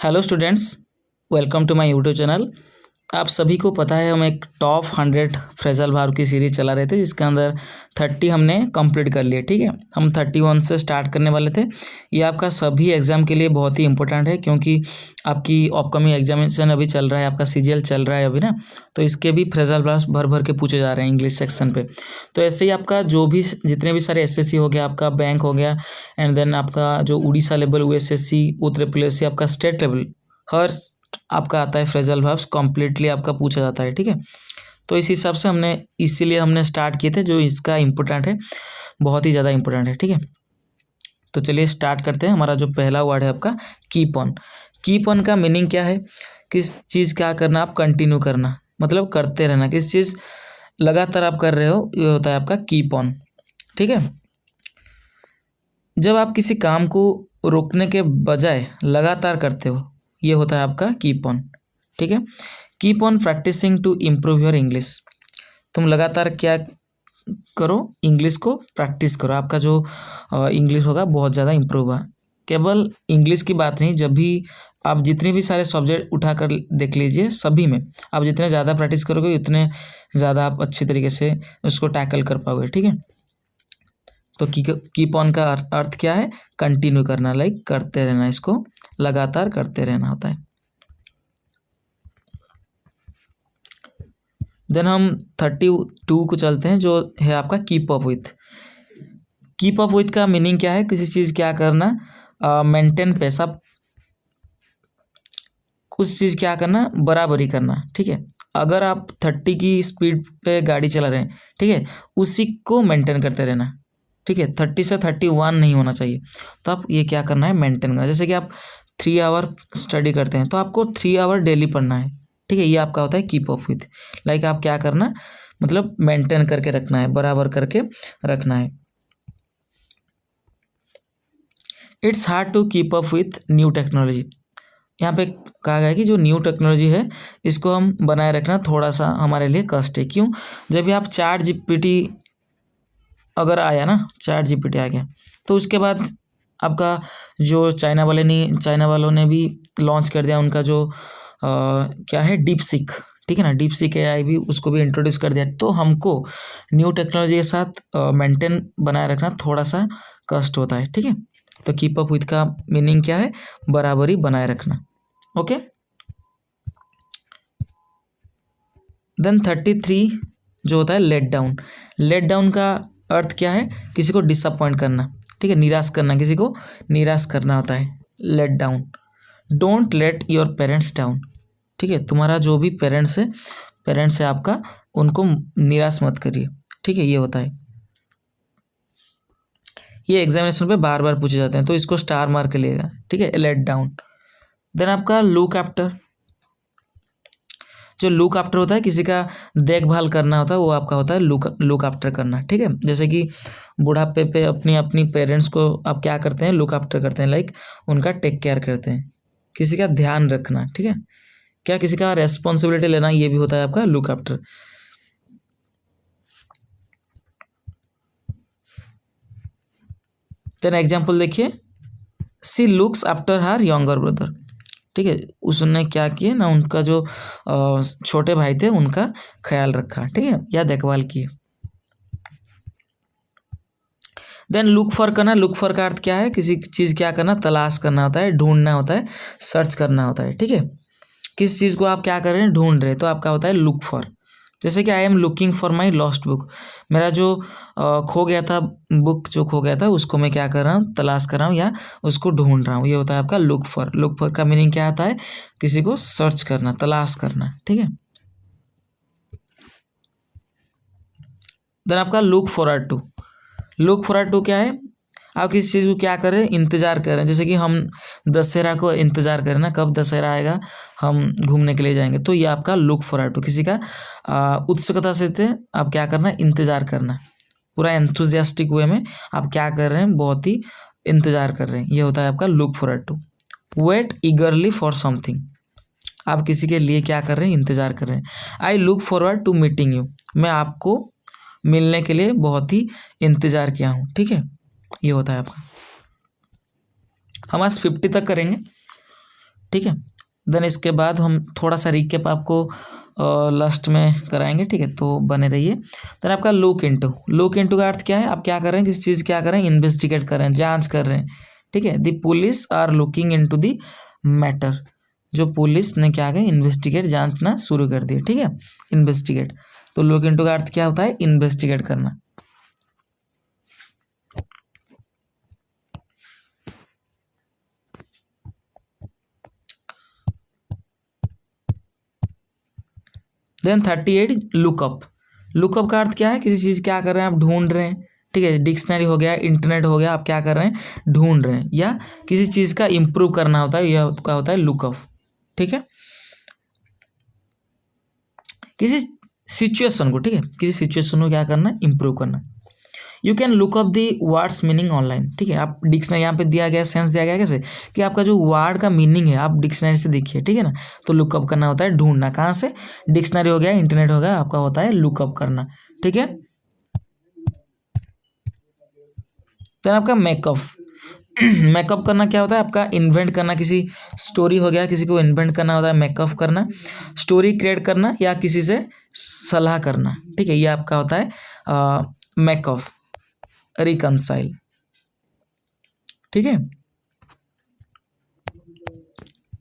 Hello students, welcome to my YouTube channel. आप सभी को पता है हम एक टॉप 100 फ्रेजल वर्ब की सीरीज चला रहे थे जिसके अंदर 30 हमने कंप्लीट कर लिए। ठीक है, हम 31 से स्टार्ट करने वाले थे। ये आपका सभी एग्ज़ाम के लिए बहुत ही इंपॉर्टेंट है क्योंकि आपकी अपकमिंग एग्जामिनेशन अभी चल रहा है, आपका सीजीएल चल रहा है अभी ना, तो इसके भी फ्रेजल वर्ब्स भर भर के पूछे जा रहे हैं इंग्लिश सेक्शन पे। तो ऐसे ही आपका जो भी जितने भी सारे एसएससी हो गया, आपका बैंक हो गया, एंड देन आपका जो उड़ीसा लेवल यूएसएससी, उत्तर प्रदेश, आपका स्टेट लेवल, हर आपका आता है फ्रेजल वर्ब्स कम्प्लीटली आपका पूछा जाता है। ठीक है, तो इस हिसाब से इसीलिए हमने स्टार्ट किए थे, जो इसका इम्पोर्टेंट है, बहुत ही ज़्यादा इम्पोर्टेंट है। ठीक है, तो चलिए स्टार्ट करते हैं। हमारा जो पहला वर्ड है आपका कीप ऑन। कीप ऑन का मीनिंग क्या है? किस चीज़ क्या करना, आप कंटिन्यू करना, मतलब करते रहना, किस चीज़ लगातार आप कर रहे हो, ये होता है आपका कीप ऑन। ठीक है, जब आप किसी काम को रोकने के बजाय लगातार करते हो, ये होता है आपका कीप ऑन। ठीक है, keep on practising to improve your English. तुम लगातार क्या करो, इंग्लिश को प्रैक्टिस करो, आपका जो इंग्लिश होगा बहुत ज़्यादा इम्प्रूव होगा। केवल इंग्लिश की बात नहीं, जब भी आप जितने भी सारे सब्जेक्ट उठाकर देख लीजिए, सभी में आप जितने ज़्यादा प्रैक्टिस करोगे उतने ज़्यादा आप अच्छी तरीके से उसको टैकल कर पाओगे। ठीक है, तो कीप ऑन का अर्थ क्या है? कंटिन्यू करना, लाइक करते रहना, इसको लगातार करते रहना होता है। देन हम 32 को चलते हैं, जो है आपका keep up with. Keep up with का मीनिंग क्या है? किसी चीज़ क्या करना, मेंटेन पैसा, कुछ चीज़ क्या करना, बराबरी करना। ठीक है, अगर आप 30 की स्पीड पे गाड़ी चला रहे हैं, ठीक है, उसी को मेंटेन करते रहना। ठीक है, 30 से 31 नहीं होना चाहिए, तो आप ये क्या करना है, मेंटेन करना। जैसे कि आप 3 आवर स्टडी करते हैं तो आपको 3 आवर डेली पढ़ना है। ठीक है, ये आपका होता है कीप अप विथ, लाइक आप क्या करना, मतलब मेंटेन करके रखना है, बराबर करके रखना है। It's hard to keep up with new technology. यहाँ पे कहा गया है कि जो न्यू टेक्नोलॉजी है इसको हम बनाए रखना थोड़ा सा हमारे लिए कष्ट है। क्यों? जब भी आप चैट जीपीटी अगर आया ना, चैट जीपीटी आ गया, तो उसके बाद आपका जो चाइना वालों ने भी लॉन्च कर दिया उनका जो क्या है, डीप सीक। ठीक है ना, डीप सीक एआई भी, उसको भी इंट्रोड्यूस कर दिया। तो हमको न्यू टेक्नोलॉजी के साथ मेंटेन बनाए रखना थोड़ा सा कष्ट होता है। ठीक है, तो कीप अप विथ का मीनिंग क्या है? बराबरी बनाए रखना। ओके, देन 33 जो होता है लेट डाउन। लेट डाउन का अर्थ क्या है? किसी को डिसअपॉइंट करना। ठीक है, निराश करना, किसी को निराश करना होता है let down. Don't let your parents down. ठीक है, तुम्हारा जो भी पेरेंट्स है आपका, उनको निराश मत करिए। ठीक है, ये होता है, ये एग्जामिनेशन पे बार बार पूछे जाते हैं, तो इसको स्टार मार्क के लिएगा। ठीक है, लेट डाउन। देन आपका लुक आफ्टर। जो लुक आफ्टर होता है, किसी का देखभाल करना होता है, वो आपका होता है लुक आफ्टर करना। ठीक है, जैसे कि बुढ़ापे पे अपनी पेरेंट्स को आप क्या करते हैं, लुक आफ्टर करते हैं, लाइक उनका टेक केयर करते हैं, किसी का ध्यान रखना। ठीक है, क्या किसी का रेस्पॉन्सिबिलिटी लेना, ये भी होता है आपका लुक आफ्टर। देन एग्जाम्पल देखिए, she looks after her younger brother. ठीक है, उसने क्या किया ना, उनका जो छोटे भाई थे उनका ख्याल रखा। ठीक है, या देखभाल किए। देन लुक फॉर करना। लुक फॉर का अर्थ क्या है? किसी चीज़ क्या करना, तलाश करना होता है, ढूंढना होता है, सर्च करना होता है। ठीक है, किस चीज़ को आप क्या कर रहे हैं, ढूंढ रहे हैं, तो आपका होता है लुक फॉर। जैसे कि I am looking for my lost book. मेरा जो खो गया था, बुक जो खो गया था, उसको मैं क्या कर रहा हूँ, तलाश कर रहा हूँ या उसको ढूंढ रहा हूँ। ये होता है आपका लुक फॉर। लुक फॉर का मीनिंग क्या आता है? किसी को सर्च करना, तलाश करना। ठीक है, देन आपका look forward to. Look forward to क्या है? आप किसी चीज़ को क्या कर रहे हैं, इंतज़ार कर रहे हैं। जैसे कि हम दशहरा को इंतज़ार करें ना, कब दशहरा आएगा, हम घूमने के लिए जाएंगे, तो ये आपका लुक फॉरवर्ड टू। किसी का उत्सुकता से थे आप क्या करना, इंतज़ार करना, पूरा एंथुजियास्टिक वे में आप क्या कर रहे हैं, बहुत ही इंतज़ार कर रहे हैं, ये होता है आपका look forward to. Wait eagerly for something. आप किसी के लिए क्या कर रहे हैं, इंतज़ार कर रहे हैं। I look forward to meeting you. मैं आपको मिलने के लिए बहुत ही इंतज़ार किया हूँ। ठीक है, ये होता है आपका। हम आज 50 तक करेंगे। ठीक है। देन इसके बाद हम थोड़ा सा रिकेप आपको लास्ट में कराएंगे, ठीक है, तो बने रहिए। देन आपका लुक इनटू का अर्थ क्या है, आप क्या कर रहे हैं, किसी चीज़ क्या कर रहे हैं, इन्वेस्टिगेट कर रहे हैं, जांच कर रहे हैं, ठीक है। The police are looking into the matter, जो पुलिस ने क्या किया, इन्वेस्टिगेट, जांचना शुरू कर दिया, ठीक है, इन्वेस्टिगेट। तो लुक इनटू का अर्थ क्या होता है, इन्वेस्टिगेट करना। Then 38 lookup. लुकअप का अर्थ क्या है, किसी चीज़ क्या कर रहे हैं, आप ढूंढ रहे हैं, ठीक है। डिक्शनरी हो गया, इंटरनेट हो गया, आप क्या कर रहे हैं, ढूंढ रहे हैं, या किसी चीज़ का इम्प्रूव करना होता है, यह क्या होता है, लुकअप, ठीक है। किसी सिचुएशन को, ठीक है, किसी सिचुएशन को क्या करना है, इम्प्रूव करना। You can look up the words meaning online, ठीक है। आप डिक्शनरी यहाँ पे दिया गया, सेंस दिया गया कैसे, कि आपका जो वर्ड का मीनिंग है आप डिक्शनरी से देखिए, ठीक है ना। तो लुकअप करना होता है ढूंढना, कहाँ से, डिक्शनरी हो गया, इंटरनेट हो गया, आपका होता है लुकअप करना, ठीक है। फिर आपका मेकअप। मेकअप करना क्या होता है, आपका इन्वेंट करना, किसी स्टोरी हो गया, किसी को इन्वेंट करना होता है मेकअप करना, स्टोरी क्रिएट करना या किसी से सलाह करना, ठीक है, ये आपका होता है मेकअप, रिकंसाइल, ठीक है।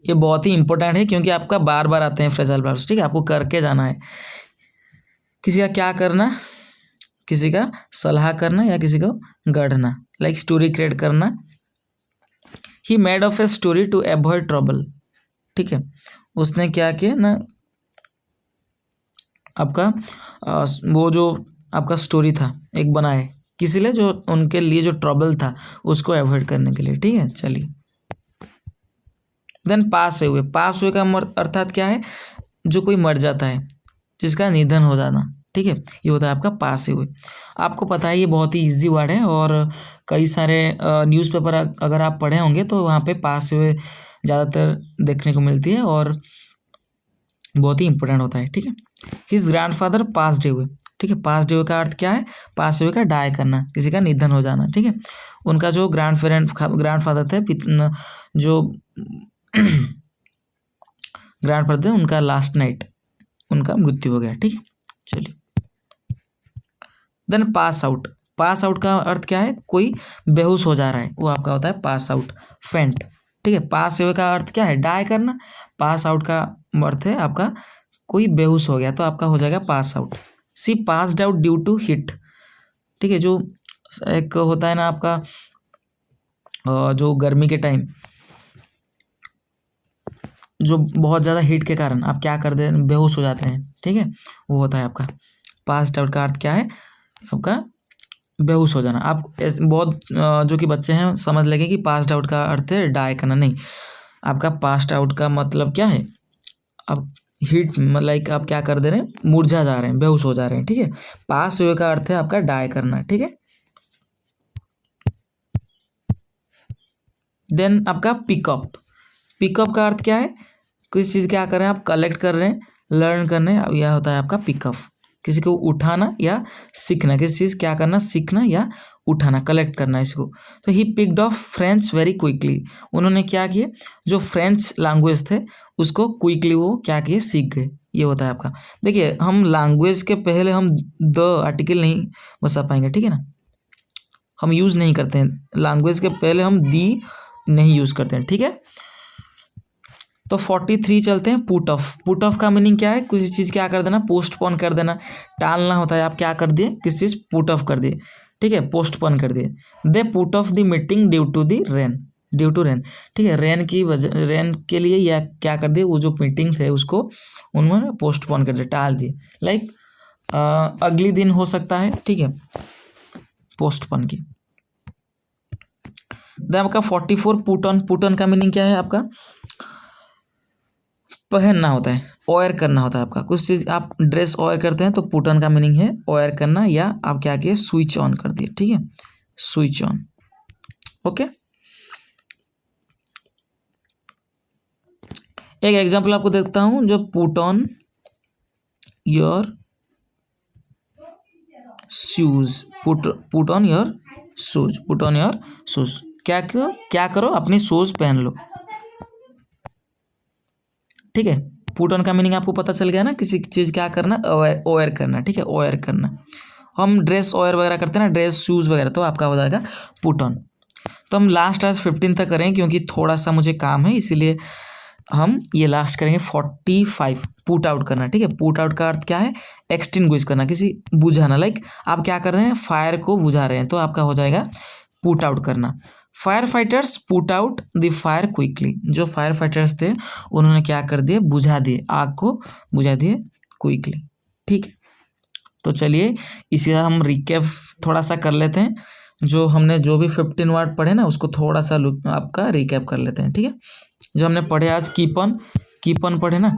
ये बहुत ही इंपॉर्टेंट है क्योंकि आपका बार बार आते हैं फ्रेजल वर्ब्स, ठीक है, आपको करके जाना है। किसी का क्या करना, किसी का सलाह करना या किसी को गढ़ना, लाइक स्टोरी क्रिएट करना। He made of a story to avoid trouble, ठीक है, उसने क्या किया ना, आपका वो जो आपका स्टोरी था एक बनाए, किसी लिए, जो उनके लिए जो ट्रबल था उसको अवॉइड करने के लिए, ठीक है। चलिए, देन पास हुए। पास हुए का अर्थात क्या है, जो कोई मर जाता है, जिसका निधन हो जाना, ठीक है, ये होता है आपका पास हुए। आपको पता है ये बहुत ही इजी वर्ड है, और कई सारे न्यूज़पेपर अगर आप पढ़े होंगे तो वहाँ पे पास हुए ज़्यादातर देखने को मिलती है, और बहुत ही इंपॉर्टेंट होता है, ठीक है। हिज ग्रैंडफादर पास्ड हुए, ठीक है, पास्ड हुए का अर्थ क्या है, पास हुए का डाई करना, किसी का निधन हो जाना, ठीक है। उनका जो ग्रैंडफादर थे, जो ग्रैंडफादर थे, उनका लास्ट नाइट उनका मृत्यु हो गया, ठीक है। चलिए, then pass out. Pass out का अर्थ क्या है, कोई बेहोश हो जा रहा है, वो आपका होता है पास आउट, फेंट, ठीक है। पास हुए का अर्थ क्या है, डाई करना। पास आउट का अर्थ है आपका कोई बेहोश हो गया, तो आपका हो जाएगा pass out. She passed out due to heat, ठीक है, जो एक होता है ना आपका जो गर्मी के टाइम जो बहुत ज़्यादा हीट के कारण आप क्या कर दे, बेहोश हो जाते हैं, ठीक है, वो होता है आपका पास्ड आउट का अर्थ क्या है, आपका बेहोश हो जाना। आप बहुत जो कि बच्चे हैं समझ लगे कि पास्ड आउट का अर्थ है डाई करना, नहीं, आपका पास्ड आउट का मतलब क्या है, आप हीट लाइक आप क्या कर दे रहे हैं, मुरझा जा रहे हैं, बेहोश हो जा रहे हैं, ठीक है। पास हुए का अर्थ है आपका डाई करना, ठीक है। देन आपका पिकअप। पिकअप का अर्थ क्या है, किसी चीज़ क्या कर रहे हैं, आप कलेक्ट कर रहे हैं, लर्न कर रहे हैं, यह होता है आपका पिकअप। किसी को उठाना या सीखना, किसी चीज़ क्या करना, सीखना या उठाना, कलेक्ट करना इसको। तो he picked of French very quickly, उन्होंने क्या किया, जो फ्रेंच लैंग्वेज थे उसको क्विकली वो क्या किए, सीख गए, ये होता है आपका। देखिए, हम लैंग्वेज के पहले हम द आर्टिकल नहीं बसा पाएंगे, ठीक है ना, हम यूज़ नहीं करते हैं लैंग्वेज के पहले, हम दी नहीं यूज़ करते हैं, ठीक है। तो 43 चलते हैं, पुट ऑफ। पुट ऑफ का मीनिंग क्या है, किसी चीज़ क्या कर देना, पोस्टपोन कर देना, टालना होता है, आप क्या कर दिए, किसी चीज़ पुट ऑफ कर दिए, ठीक है, पोस्टपोन कर दिए। They put off the meeting due to the rain, due to rain, ठीक है, रेन की वजह, रेन के लिए या क्या कर दिए, वो जो मीटिंग थे उसको उन्होंने पोस्टपोन कर दिया, टाल दिए, लाइक अगली दिन हो सकता है, ठीक है, पोस्टपोन की। देन आपका 44 पुट ऑन। पुट ऑन का मीनिंग क्या है, आपका पहनना होता है, ऑयर करना होता है आपका, कुछ चीज़ आप ड्रेस ऑयर करते हैं तो पुट ऑन का मीनिंग है ऑयर करना, या आप क्या किए, स्विच ऑन कर दिए, ठीक है, स्विच ऑन, ओके। एक एग्जांपल आपको देखता हूं, जो put on your shoes, put on your shoes, put on your shoes, क्या करो, अपनी शूज पहन लो, ठीक है। पुट ऑन का मीनिंग आपको पता चल गया ना, किसी चीज़ क्या करना, ओयर करना, ठीक है, ओयर करना। हम ड्रेस ओयर वगैरह करते हैं ना, ड्रेस शूज़ वगैरह, तो आपका हो जाएगा पुट ऑन। तो हम लास्ट आज 15 तक करें क्योंकि थोड़ा सा मुझे काम है, इसीलिए हम ये लास्ट करेंगे 45 पुट आउट करना, ठीक है। पुट आउट का अर्थ क्या है, एक्सटिंग्विश करना, किसी बुझाना। लाइक आप क्या कर रहे हैं, फायर को बुझा रहे हैं, तो आपका हो जाएगा पुट आउट करना। Fire fighters put out the fire quickly, जो फायर फाइटर्स थे उन्होंने क्या कर दिए, बुझा दिए, आग को बुझा दिए क्विकली, ठीक है। तो चलिए इसे हम रिकैप थोड़ा सा कर लेते हैं, जो हमने जो भी 15 वर्ड पढ़े ना उसको थोड़ा सा आपका रिकैप कर लेते हैं, ठीक है। जो हमने पढ़े आज कीप ऑन पढ़े ना,